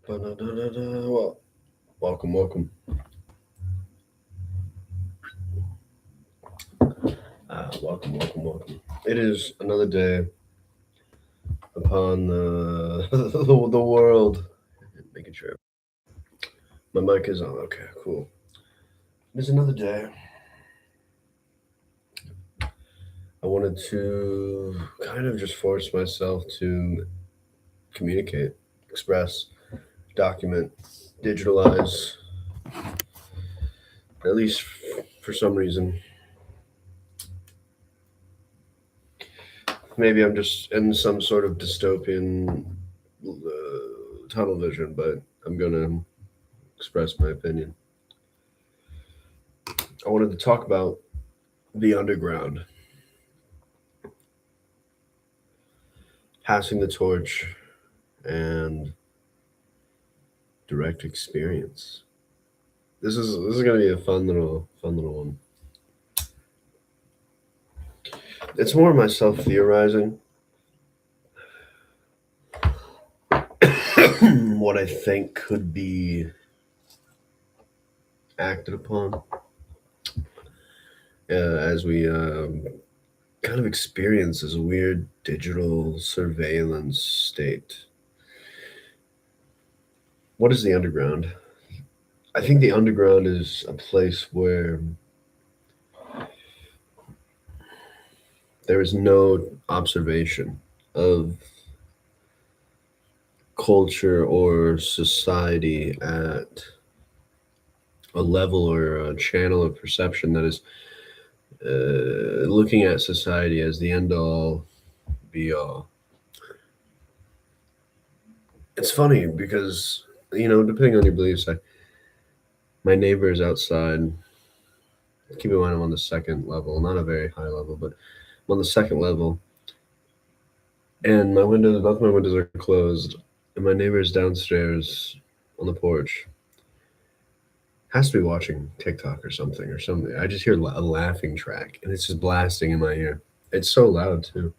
Well, welcome. Welcome. It is another day upon the world. Making sure my mic is on. Okay, cool. It is another day. I wanted to kind of just force myself to communicate, express, document, digitalize, at least for some reason. Maybe I'm just in some sort of dystopian tunnel vision, but I'm gonna express my opinion. I wanted to talk about the underground, passing the torch, and direct experience. This is gonna be a fun little one. It's more myself theorizing what I think could be acted upon as we kind of experience this weird digital surveillance state. What is the underground? I think the underground is a place where there is no observation of culture or society at a level or a channel of perception that is looking at society as the end all be all. It's funny because, depending on your beliefs, my neighbor is outside. Keep in mind, I'm on the second level, not a very high level, but I'm on the second level. And both my windows are closed, and my neighbor is downstairs on the porch. Has to be watching TikTok or something. I just hear a laughing track, and it's just blasting in my ear. It's so loud too.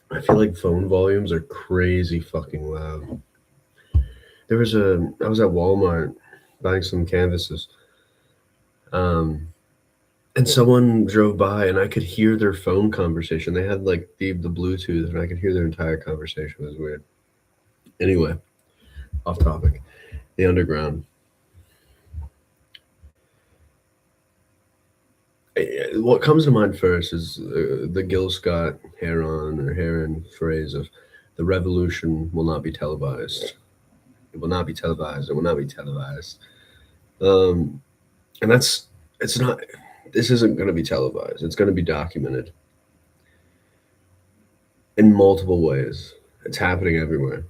I feel like phone volumes are crazy fucking loud. I was at Walmart buying some canvases, and someone drove by, and I could hear their phone conversation. They had like the Bluetooth, and I could hear their entire conversation. It was weird. Anyway, off topic. The underground. What comes to mind first is the Gil Scott Heron phrase of the revolution will not be televised. It will not be televised. It will not be televised. Um, and it's not. This isn't going to be televised. It's going to be documented in multiple ways. It's happening everywhere.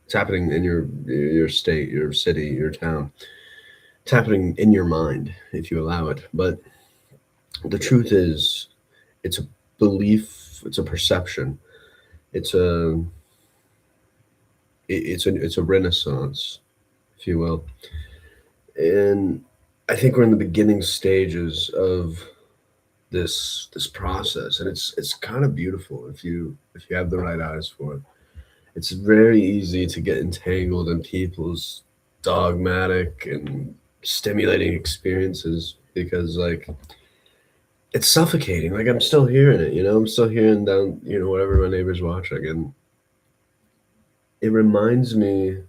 It's happening in your state, your city, your town. It's happening in your mind if you allow it. But the truth is, it's a belief. It's a perception. It's a it's a renaissance, if you will. And I think we're in the beginning stages of this process, and it's kind of beautiful if you have the right eyes for it. It's very easy to get entangled in people's dogmatic and stimulating experiences because like it's suffocating. Like I'm still hearing it, I'm still hearing down, whatever my neighbor's watching, and it reminds me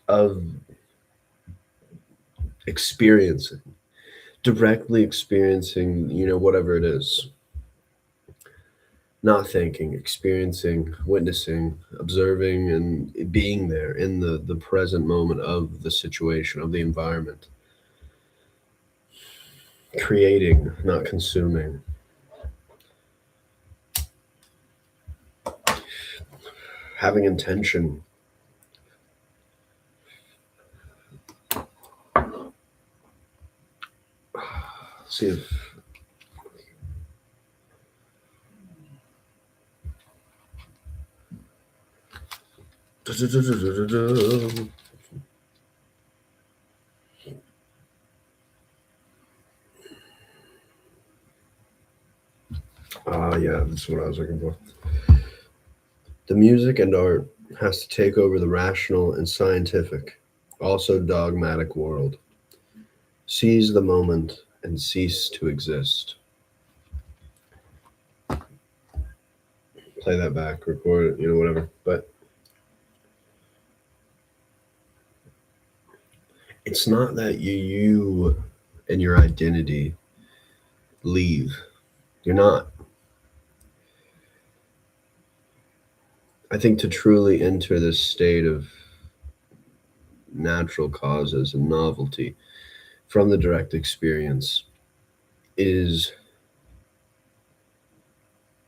of experiencing, directly experiencing, whatever it is. Not thinking, experiencing, witnessing, observing, and being there in the present moment of the situation, of the environment. Creating, not consuming. Having intention. See if yeah, That's what I was looking for. The music and art has to take over the rational and scientific, also dogmatic world. Seize the moment and cease to exist. Play that back, record it, whatever. But it's not that you and your identity leave. You're not. I think to truly enter this state of natural causes and novelty from the direct experience is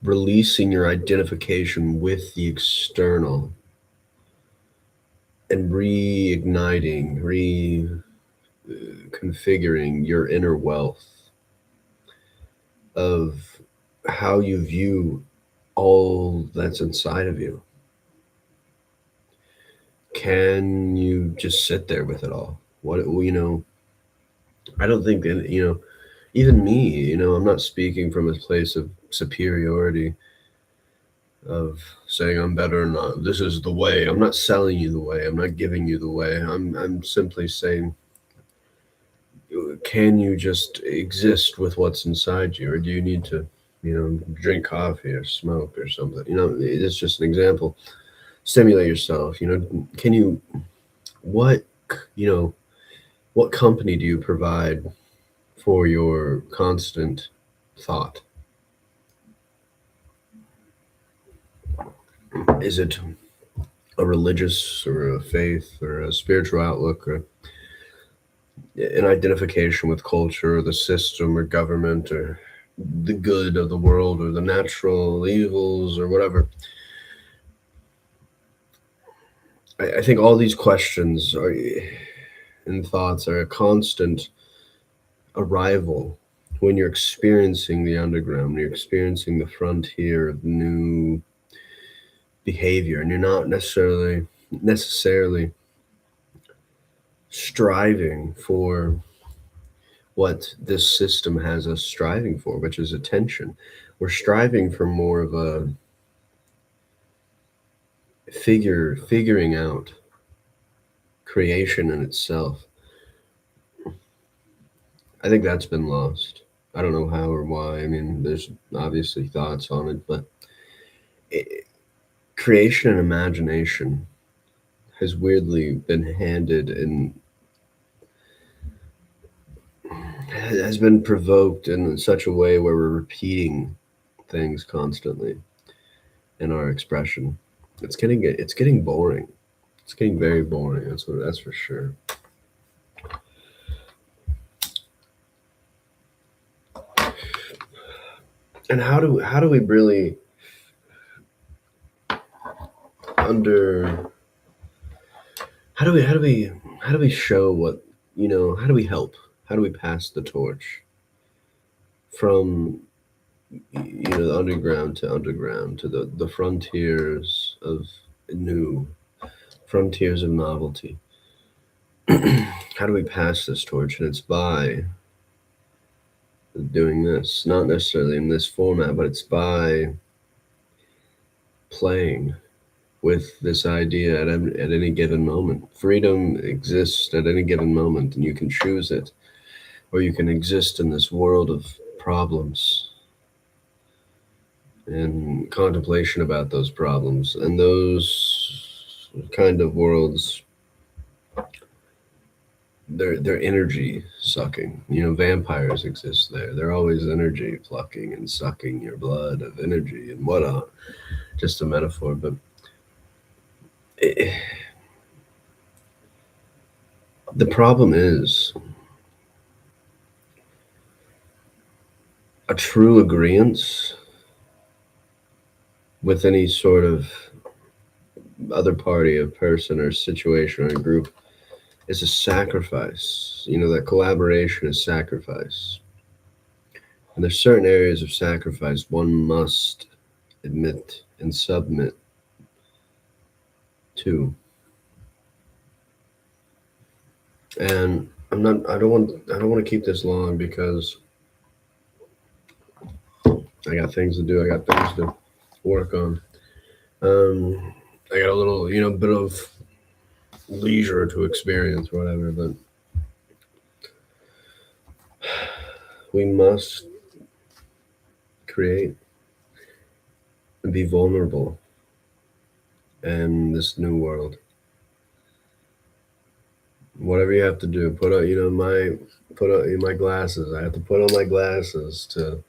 releasing your identification with the external and reigniting, reconfiguring your inner wealth of how you view all that's inside of you. Can you just sit there with it all? I don't think that, even me, I'm not speaking from a place of superiority, of saying I'm better or not. This is the way. I'm not selling you the way. I'm not giving you the way. I'm simply saying, can you just exist with what's inside you, or do you need to, drink coffee or smoke or something? It's just an example. Stimulate yourself. Can you? What what company do you provide for your constant thought? Is it a religious or a faith or a spiritual outlook or an identification with culture or the system or government or the good of the world or the natural evils or whatever? I think all these questions and thoughts are a constant arrival when you're experiencing the underground, when you're experiencing the frontier of new behavior, and you're not necessarily striving for what this system has us striving for, which is attention. We're striving for more of a figuring out creation in itself. I think that's been lost. I don't know how or why. I mean, there's obviously thoughts on it, but creation and imagination has weirdly been handed and has been provoked in such a way where we're repeating things constantly in our expression. It's getting boring. It's getting very boring. That's for sure. And how do we really how do we show what, how do we help? How do we pass the torch from the underground to the frontiers of new, frontiers of novelty? How do we pass this torch? And it's by doing this, not necessarily in this format, but it's by playing with this idea at any given moment. Freedom exists at any given moment, and you can choose it, or you can exist in this world of problems and contemplation about those problems. And those kind of worlds, they're energy sucking. Vampires exist there. They're always energy plucking and sucking your blood of energy and whatnot. Just a metaphor, but the problem is a true agreement with any sort of other party, a person or situation or a group is a sacrifice. That collaboration is sacrifice. And there's certain areas of sacrifice one must admit and submit to. And I don't want to keep this long because I got things to do. I got things to work on. Um, I got a little, bit of leisure to experience, whatever. But we must create and be vulnerable in this new world. Whatever you have to do, put on my glasses. I have to put on my glasses to